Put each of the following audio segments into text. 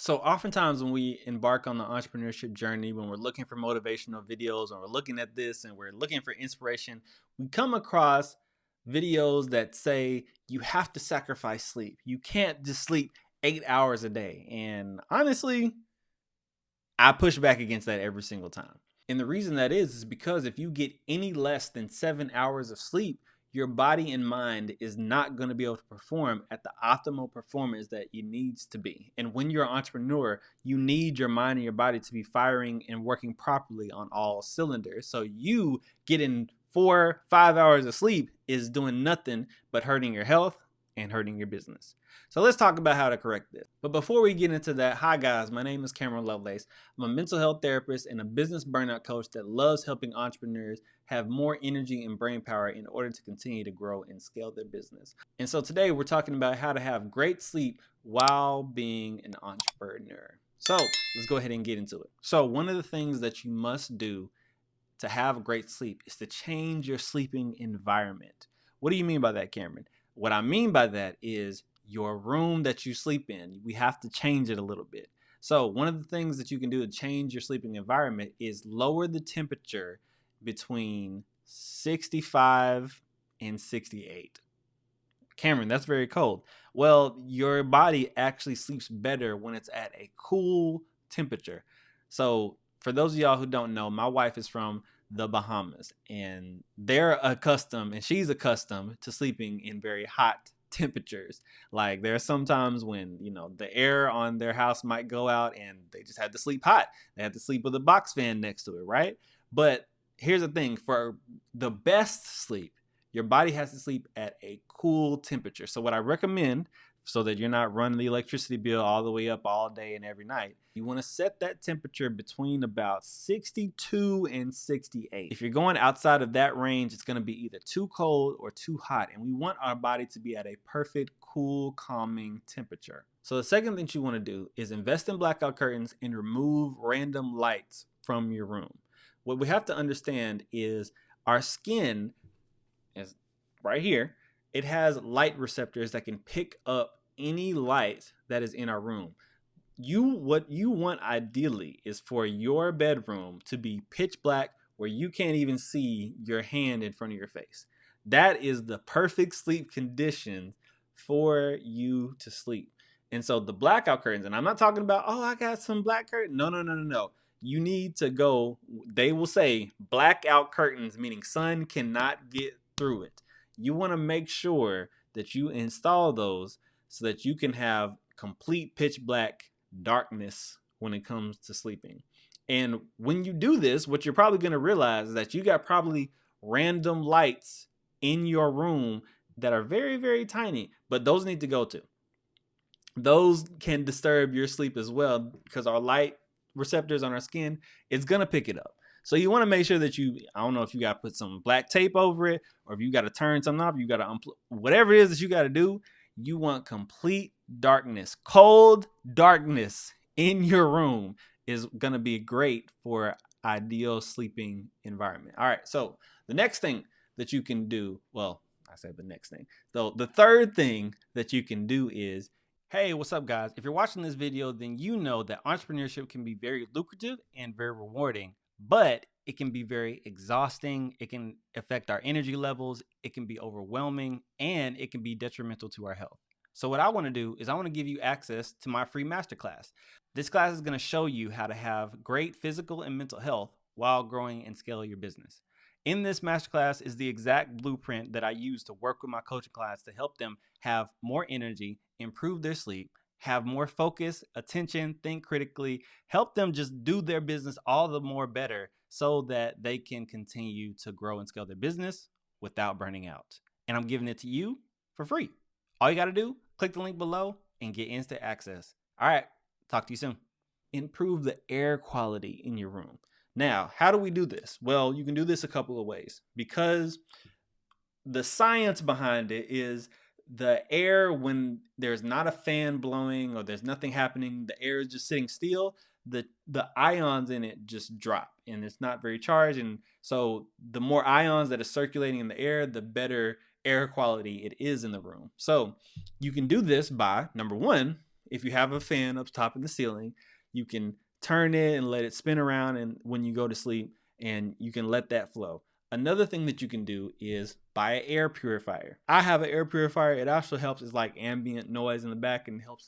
So oftentimes when we embark on the entrepreneurship journey, when we're looking for motivational videos and we're looking at this and we're looking for inspiration, we come across videos that say you have to sacrifice sleep. You can't just sleep 8 hours a day. And honestly, I push back against that every single time. And the reason that is because if you get any less than 7 hours of sleep, your body and mind is not going to be able to perform at the optimal performance that it needs to be. And when you're an entrepreneur, you need your mind and your body to be firing and working properly on all cylinders. So you getting 4, 5 hours of sleep is doing nothing but hurting your health and hurting your business. So let's talk about how to correct this. But before we get into that, hi guys, my name is Cameron Lovelace. I'm a mental health therapist and a business burnout coach that loves helping entrepreneurs have more energy and brain power in order to continue to grow and scale their business. And so today we're talking about how to have great sleep while being an entrepreneur. So let's go ahead and get into it. So one of the things that you must do to have great sleep is to change your sleeping environment. What do you mean by that, Cameron? What I mean by that is your room that you sleep in. We have to change it a little bit. So one of the things that you can do to change your sleeping environment is lower the temperature between 65 and 68. Cameron, that's very cold. Well, your body actually sleeps better when it's at a cool temperature. So for those of y'all who don't know, my wife is from the Bahamas and she's accustomed to sleeping in very hot temperatures. Like there are some times when, the air on their house might go out and they just had to sleep hot. They had to sleep with a box fan next to it, right? But here's the thing, for the best sleep, your body has to sleep at a cool temperature. So what I recommend, so that you're not running the electricity bill all the way up all day and every night, you want to set that temperature between about 62 and 68. If you're going outside of that range, it's going to be either too cold or too hot. And we want our body to be at a perfect, cool, calming temperature. So the second thing you want to do is invest in blackout curtains and remove random lights from your room. What we have to understand is our skin is right here. It has light receptors that can pick up any light that is in our room. What you want ideally is for your bedroom to be pitch black where you can't even see your hand in front of your face. That is the perfect sleep condition for you to sleep. And so the blackout curtains, and I'm not talking about, oh, I got some black curtains. No. You need to go, they will say blackout curtains, meaning sun cannot get through it. You want to make sure that you install those so that you can have complete pitch black darkness when it comes to sleeping. And when you do this, what you're probably going to realize is that you got probably random lights in your room that are very, very tiny, but those need to go too. Those can disturb your sleep as well because our light receptors on our skin is going to pick it up. So you want to make sure that I don't know if you got to put some black tape over it or if you got to turn something off, you got to unplug, whatever it is that you got to do. You want complete darkness. Cold darkness in your room is going to be great for ideal sleeping environment. All right. So the next thing that you can do, well, I said the next thing. So the third thing that you can do is, hey, what's up, guys? If you're watching this video, then you know that entrepreneurship can be very lucrative and very rewarding, but it can be very exhausting. It can affect our energy levels. It can be overwhelming, and it can be detrimental to our health. So what I want to do is I want to give you access to my free masterclass. This class is going to show you how to have great physical and mental health while growing and scaling your business. In this masterclass is the exact blueprint that I use to work with my coaching clients to help them have more energy, improve their sleep, have more focus, attention, think critically, help them just do their business all the more better so that they can continue to grow and scale their business without burning out. And I'm giving it to you for free. All you got to do, click the link below and get instant access. All right, talk to you soon. Improve the air quality in your room. Now, how do we do this? Well, you can do this a couple of ways because the science behind it is the air, when there's not a fan blowing or there's nothing happening, the air is just sitting still, the ions in it just drop and it's not very charged. And so the more ions that are circulating in the air, the better air quality it is in the room. So you can do this by, number one, if you have a fan up top in the ceiling, you can turn it and let it spin around and when you go to sleep, and you can let that flow. Another thing that you can do is buy an air purifier. I have an air purifier. It also helps as like ambient noise in the back and help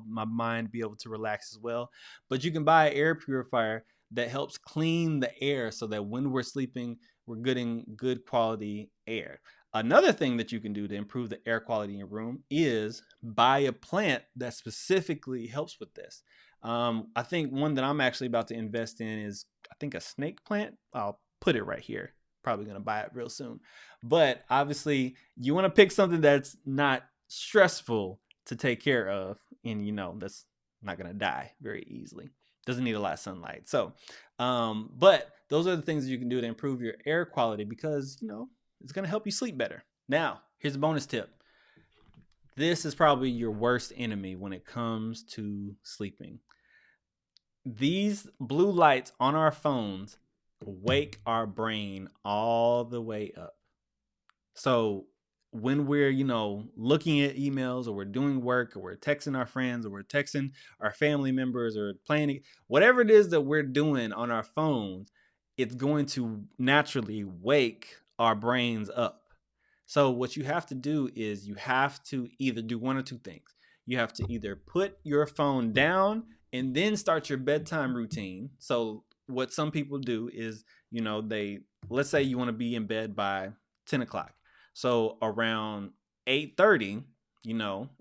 my mind be able to relax as well. But you can buy an air purifier that helps clean the air so that when we're sleeping, we're getting good quality air. Another thing that you can do to improve the air quality in your room is buy a plant that specifically helps with this. I think one that I'm actually about to invest in is, I think, a snake plant. I'll put it right here. Probably going to buy it real soon. But obviously, you want to pick something that's not stressful to take care of, and that's not going to die very easily. Doesn't need a lot of sunlight. So, but those are the things that you can do to improve your air quality, because it's going to help you sleep better. Now, here's a bonus tip. This is probably your worst enemy when it comes to sleeping. These blue lights on our phones wake our brain all the way up. So when we're, looking at emails, or we're doing work, or we're texting our friends, or we're texting our family members, or playing, whatever it is that we're doing on our phones, it's going to naturally wake our brains up. So what you have to do is you have to either do one or two things. You have to either put your phone down and then start your bedtime routine. So what some people do is, let's say you want to be in bed by 10 o'clock. So around 8:30,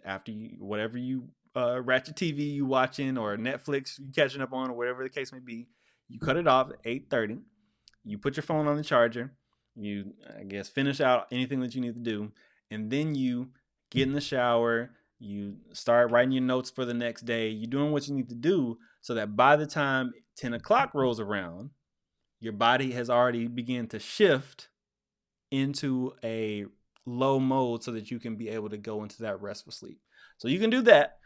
after whatever you ratchet TV you watching, or Netflix you catching up on, or whatever the case may be, you cut it off at 8:30. You put your phone on the charger. You, I guess, finish out anything that you need to do, and then you get in the shower. You start writing your notes for the next day. You're doing what you need to do so that by the time 10 o'clock rolls around, your body has already begun to shift into a low mode so that you can be able to go into that restful sleep. So you can do that.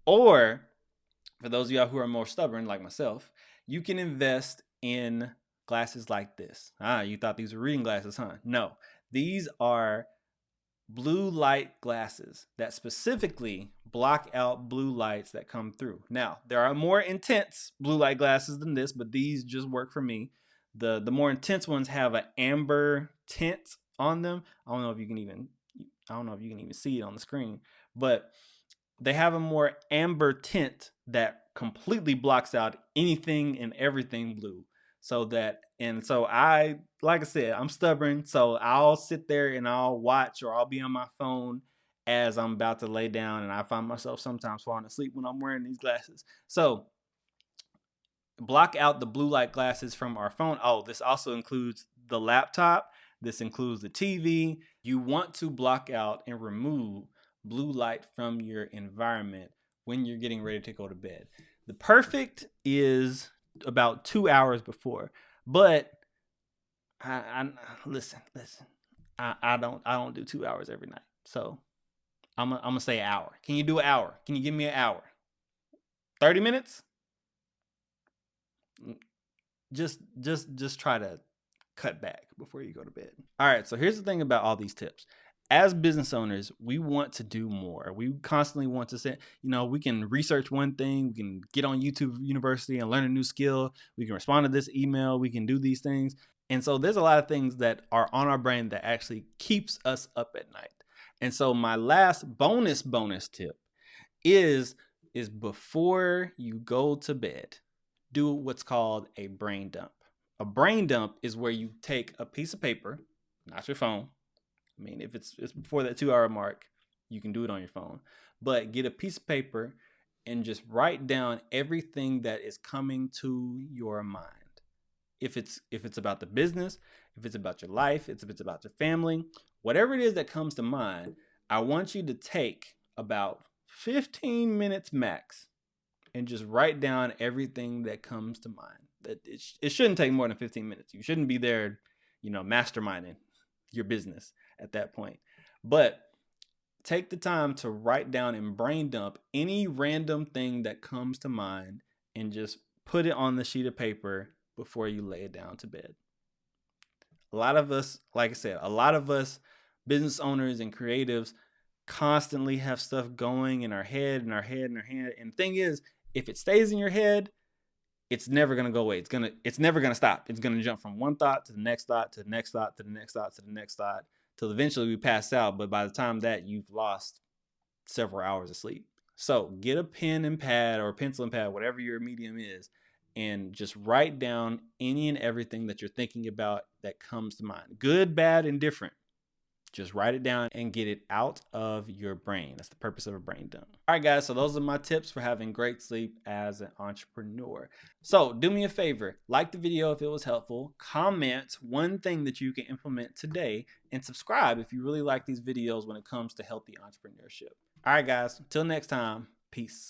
Or for those of y'all who are more stubborn like myself, you can invest in glasses like this. You thought these were reading glasses, huh? No, these are blue light glasses that specifically block out blue lights that come through. Now, there are more intense blue light glasses than this, but these just work for me. The more intense ones have an amber tint on them. I don't know if you can even see it on the screen, but they have a more amber tint that completely blocks out anything and everything blue. So like I said, I'm stubborn. So I'll sit there and I'll watch, or I'll be on my phone as I'm about to lay down. And I find myself sometimes falling asleep when I'm wearing these glasses. So block out the blue light glasses from our phone. Oh, this also includes the laptop. This includes the TV. You want to block out and remove blue light from your environment when you're getting ready to go to bed. The perfect is about 2 hours before, but I listen. I don't do 2 hours every night, so I'm gonna say an hour. Can you do an hour? Can you give me an hour? 30 minutes? Just try to cut back before you go to bed. All right, so here's the thing about all these tips. As business owners, we want to do more. We constantly want to say, we can research one thing, we can get on YouTube University and learn a new skill, we can respond to this email, we can do these things. And so there's a lot of things that are on our brain that actually keeps us up at night. And so my last bonus tip is before you go to bed, do what's called a brain dump. A brain dump is where you take a piece of paper, not your phone. I mean, if it's before that 2 hour mark, you can do it on your phone. But get a piece of paper and just write down everything that is coming to your mind. If it's about the business, if it's about your life, if it's about your family, whatever it is that comes to mind, I want you to take about 15 minutes max and just write down everything that comes to mind. That it shouldn't take more than 15 minutes. You shouldn't be there, masterminding your business at that point. But take the time to write down and brain dump any random thing that comes to mind and just put it on the sheet of paper before you lay it down to bed. A lot of us, like I said, business owners and creatives, constantly have stuff going in our head and our head and our head. And the thing is, if it stays in your head, it's never gonna go away. It's never gonna stop. It's gonna jump from one thought to the next thought to the next thought to the next thought to the next thought till eventually we pass out. But by the time that, you've lost several hours of sleep. So get a pen and pad or pencil and pad, whatever your medium is, and just write down any and everything that you're thinking about that comes to mind. Good, bad, and different. Just write it down and get it out of your brain. That's the purpose of a brain dump. All right, guys, so those are my tips for having great sleep as an entrepreneur. So do me a favor, like the video if it was helpful, comment one thing that you can implement today, and subscribe if you really like these videos when it comes to healthy entrepreneurship. All right, guys, until next time, peace.